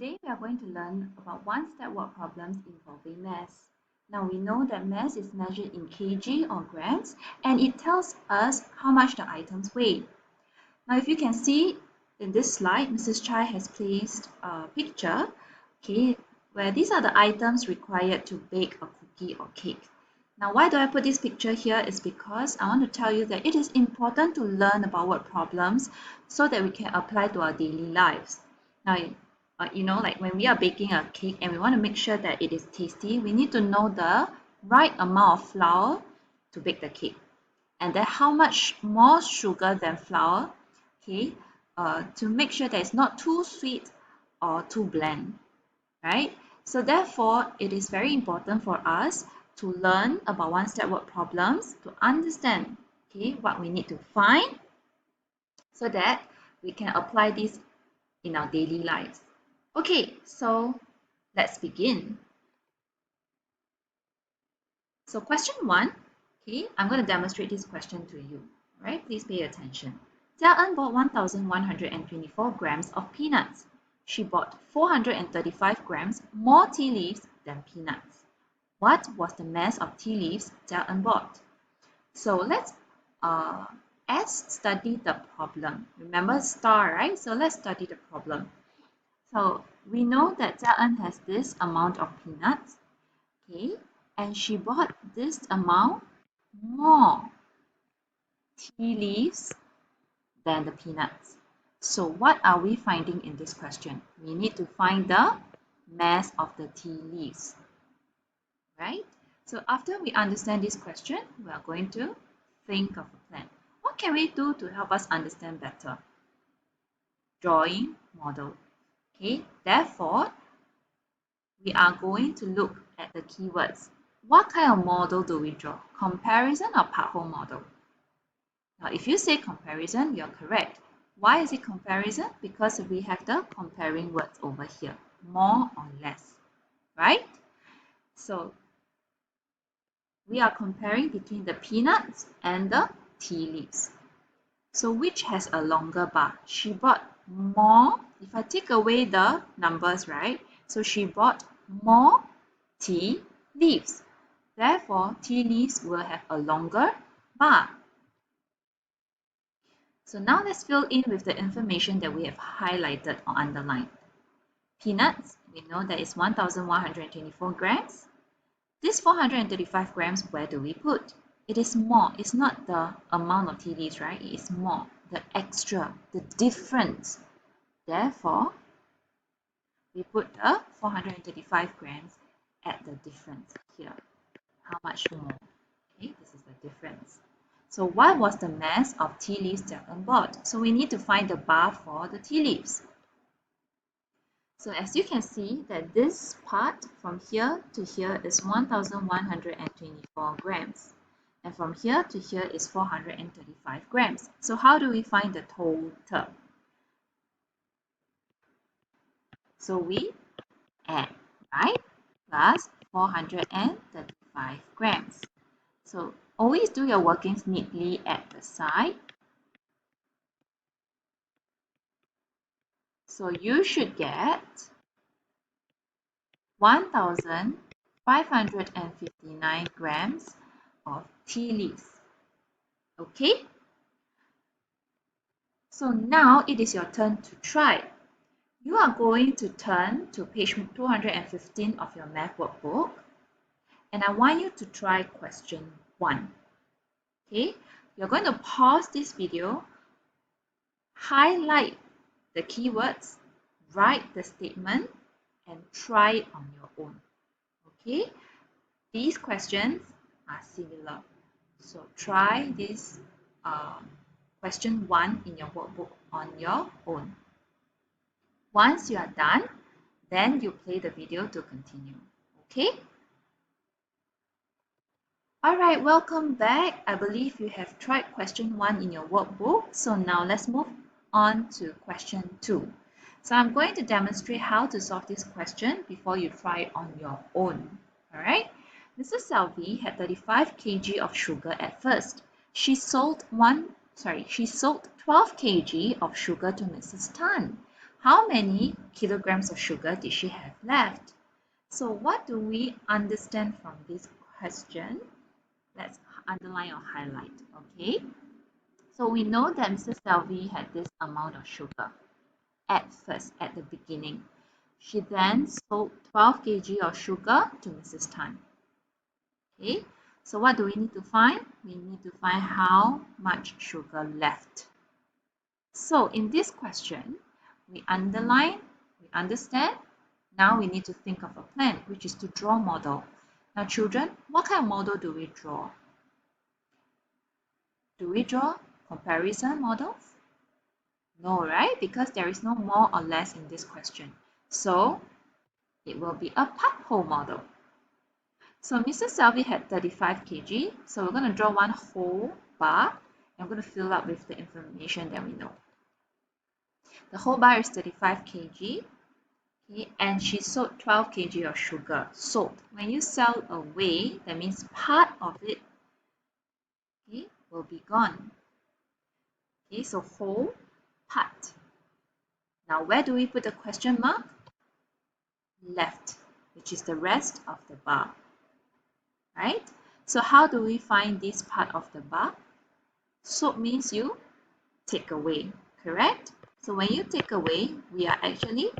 Today we are going to learn about one-step word problems involving mass. Now we know that mass is measured in kg or grams and it tells us how much the items weigh. Now if you can see in this slide, Mrs. Chai has placed a picture, where these are the items required to bake a cookie or cake. Now why do I put this picture here is because I want to tell you that it is important to learn about word problems so that we can apply to our daily lives. Now, like when we are baking a cake and we want to make sure that it is tasty, we need to know the right amount of flour to bake the cake. And then how much more sugar than flour, to make sure that it's not too sweet or too bland, right? So therefore, it is very important for us to learn about one-step word problems to understand, what we need to find so that we can apply this in our daily lives. Okay, so let's begin. So question 1, I'm going to demonstrate this question to you. All right, please pay attention. Jia En bought 1,124 grams of peanuts. She bought 435 grams more tea leaves than peanuts. What was the mass of tea leaves Jia En bought? So let's study the problem. Remember star, right? So let's study the problem. So we know that Jia En has this amount of peanuts, and she bought this amount more tea leaves than the peanuts. So what are we finding in this question? We need to find the mass of the tea leaves, right? So after we understand this question, we are going to think of a plan. What can we do to help us understand better? Drawing model. Therefore, we are going to look at the keywords. What kind of model do we draw? Comparison or part-whole model? Now, if you say comparison, you're correct. Why is it comparison? Because we have the comparing words over here, more or less, right? So we are comparing between the peanuts and the tea leaves. So which has a longer bar? She bought more. If I take away the numbers, right? So she bought more tea leaves. Therefore, tea leaves will have a longer bar. So now let's fill in with the information that we have highlighted or underlined. Peanuts, we know that is 1,124 grams. This 435 grams, where do we put? It is more. It's not the amount of tea leaves, right? It is more, the extra, the difference. Therefore, we put the 435 grams at the difference here. How much more? This is the difference. So what was the mass of tea leaves Jia En bought? So we need to find the bar for the tea leaves. So as you can see that this part from here to here is 1,124 grams. And from here to here is 435 grams. So how do we find the total? So we add, right? Plus 435 grams. So always do your workings neatly at the side. So you should get 1,559 grams of tea leaves. Okay? So now it is your turn to try. You are going to turn to page 215 of your math workbook. And I want you to try question 1. You're going to pause this video, highlight the keywords, write the statement, and try it on your own. These questions are similar. So try this question 1 in your workbook on your own. Once you are done, then you play the video to continue. Alright, welcome back. I believe you have tried question 1 in your workbook. So now let's move on to question 2. So I'm going to demonstrate how to solve this question before you try it on your own. Alright, Mrs. Selvi had 35 kg of sugar at first. She sold 12 kg of sugar to Mrs. Tan. How many kilograms of sugar did she have left? So what do we understand from this question? Let's underline or highlight, okay? So we know that Mrs. Selvi had this amount of sugar at first, at the beginning. She then sold 12 kg of sugar to Mrs. Tan. Okay, so what do we need to find? We need to find how much sugar left. So in this question, we underline, we understand. Now we need to think of a plan, which is to draw model. Now children, what kind of model do we draw? Do we draw comparison models? No, right? Because there is no more or less in this question. So it will be a part whole model. So Mrs. Selvi had 35 kg. So we're going to draw one whole bar. And we're going to fill up with the information that we know. The whole bar is 35 kg. Okay, and she sold 12 kg of sugar. Sold. When you sell away, that means part of it, okay, will be gone. Okay, so whole, part. Now where do we put the question mark? Left, which is the rest of the bar. Right? So how do we find this part of the bar? Sold means you take away, correct? So when you take away, we are actually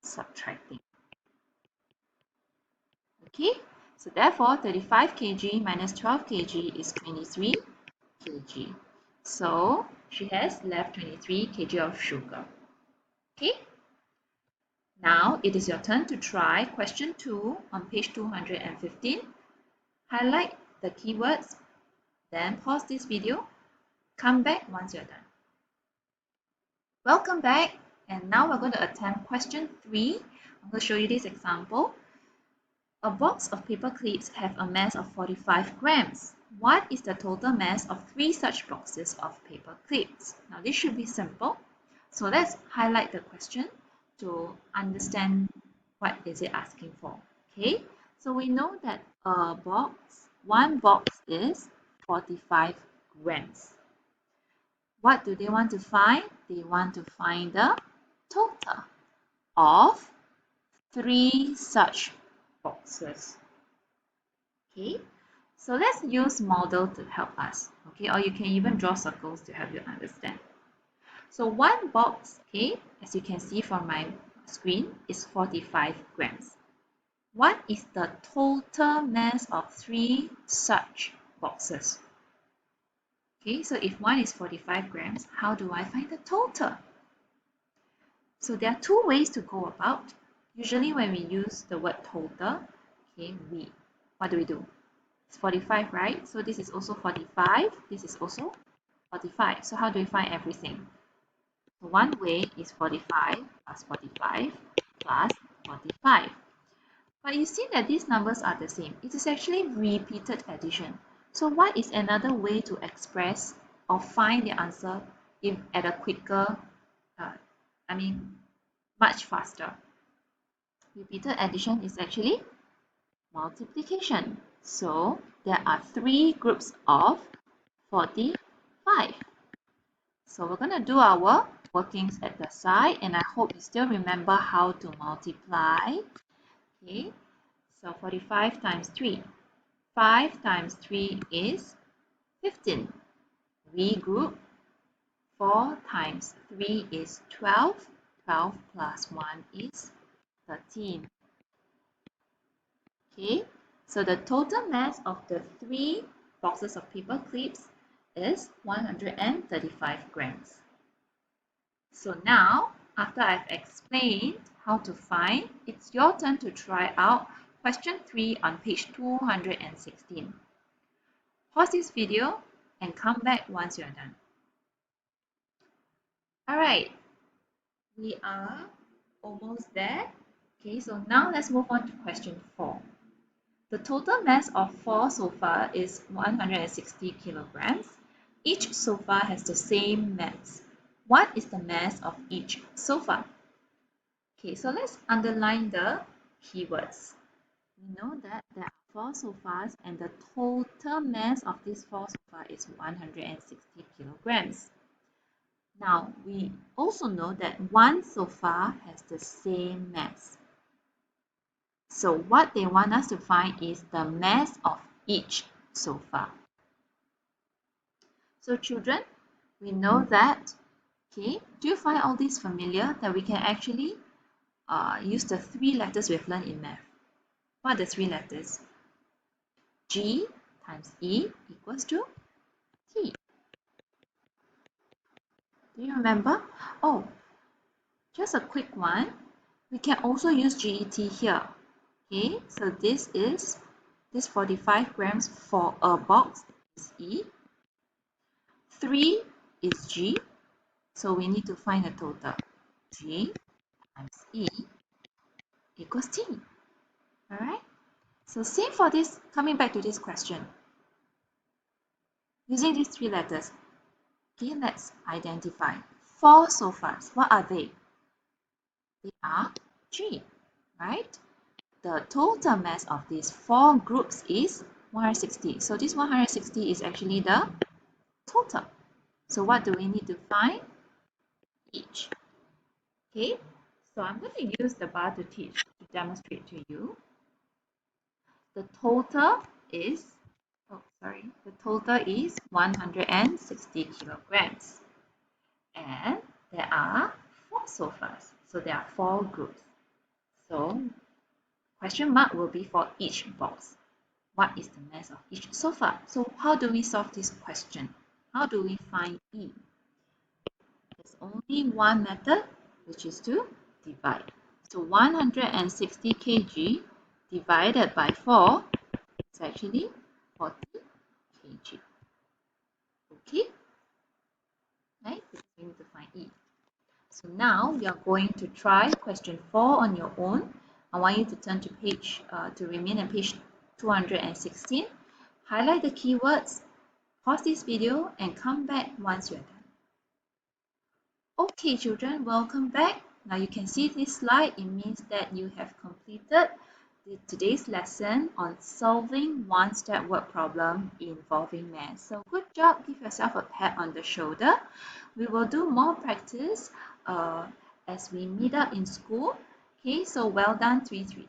subtracting. Okay, so therefore 35 kg minus 12 kg is 23 kg. So she has left 23 kg of sugar. Okay, now it is your turn to try question 2 on page 215. Highlight the keywords, then pause this video. Come back once you're done. Welcome back, and now we're going to attempt question 3. I'm going to show you this example. A box of paper clips have a mass of 45 grams. What is the total mass of 3 such boxes of paper clips? Now this should be simple. So let's highlight the question to understand what is it asking for. Okay, so we know that one box is 45 grams. What do they want to find? They want to find the total of 3 such boxes. Okay, so let's use model to help us. Okay, or you can even draw circles to help you understand. So one box, okay, as you can see from my screen, is 45 grams. What is the total mass of 3 such boxes? Okay, so if one is 45 grams, how do I find the total? So there are 2 ways to go about. Usually when we use the word total, okay, what do? It's 45, right? So this is also 45, this is also 45. So how do we find everything? So one way is 45 plus 45 plus 45. But you see that these numbers are the same. It is actually repeated addition. So what is another way to express or find the answer at a quicker, much faster? Repeated addition is actually multiplication. So there are 3 groups of 45. So we're going to do our workings at the side, and I hope you still remember how to multiply. Okay, so 45 times 3. 5 times 3 is 15. Regroup. 4 times 3 is 12. 12 plus 1 is 13. Okay, so the total mass of the 3 boxes of paper clips is 135 grams. So now, after I've explained how to find, it's your turn to try out question 3 on page 216. Pause this video and come back once you're done. Alright, we are almost there. Okay, so now let's move on to question 4. The total mass of 4 sofa is 160 kilograms. Each sofa has the same mass. What is the mass of each sofa? Okay, so let's underline the keywords. We know that there are 4 sofas and the total mass of these 4 sofas is 160 kilograms. Now, we also know that one sofa has the same mass. So what they want us to find is the mass of each sofa. So children, we know that, okay, do you find all these familiar, that we can actually use the three letters we've learned in math? What are the three letters? G times E equals to T. Do you remember? Oh, just a quick one. We can also use GET here. Okay, so this 45 grams for a box is E. 3 is G, so we need to find the total. G times E equals T. Alright? So same for this, coming back to this question. Using these three letters, okay, let's identify 4 sofas. What are they? They are G, right? The total mass of these 4 groups is 160. So this 160 is actually the total. So what do we need to find? Each. Okay, so I'm going to use the bar to teach, to demonstrate to you. The total is, the total is 160 kilograms. And there are 4 sofas. So there are 4 groups. So question mark will be for each box. What is the mass of each sofa? So how do we solve this question? How do we find E? There's only one method, which is to divide. So 160 kg divided by 4 is actually 40 kg. Okay? Right? We need to find E. So now we are going to try question 4 on your own. I want you to turn to remain at page 216. Highlight the keywords, pause this video, and come back once you're done. Okay, children, welcome back. Now you can see this slide. It means that you have completed today's lesson on solving one-step word problem involving math. So good job. Give yourself a pat on the shoulder. We will do more practice as we meet up in school. Okay, so well done, 3-3.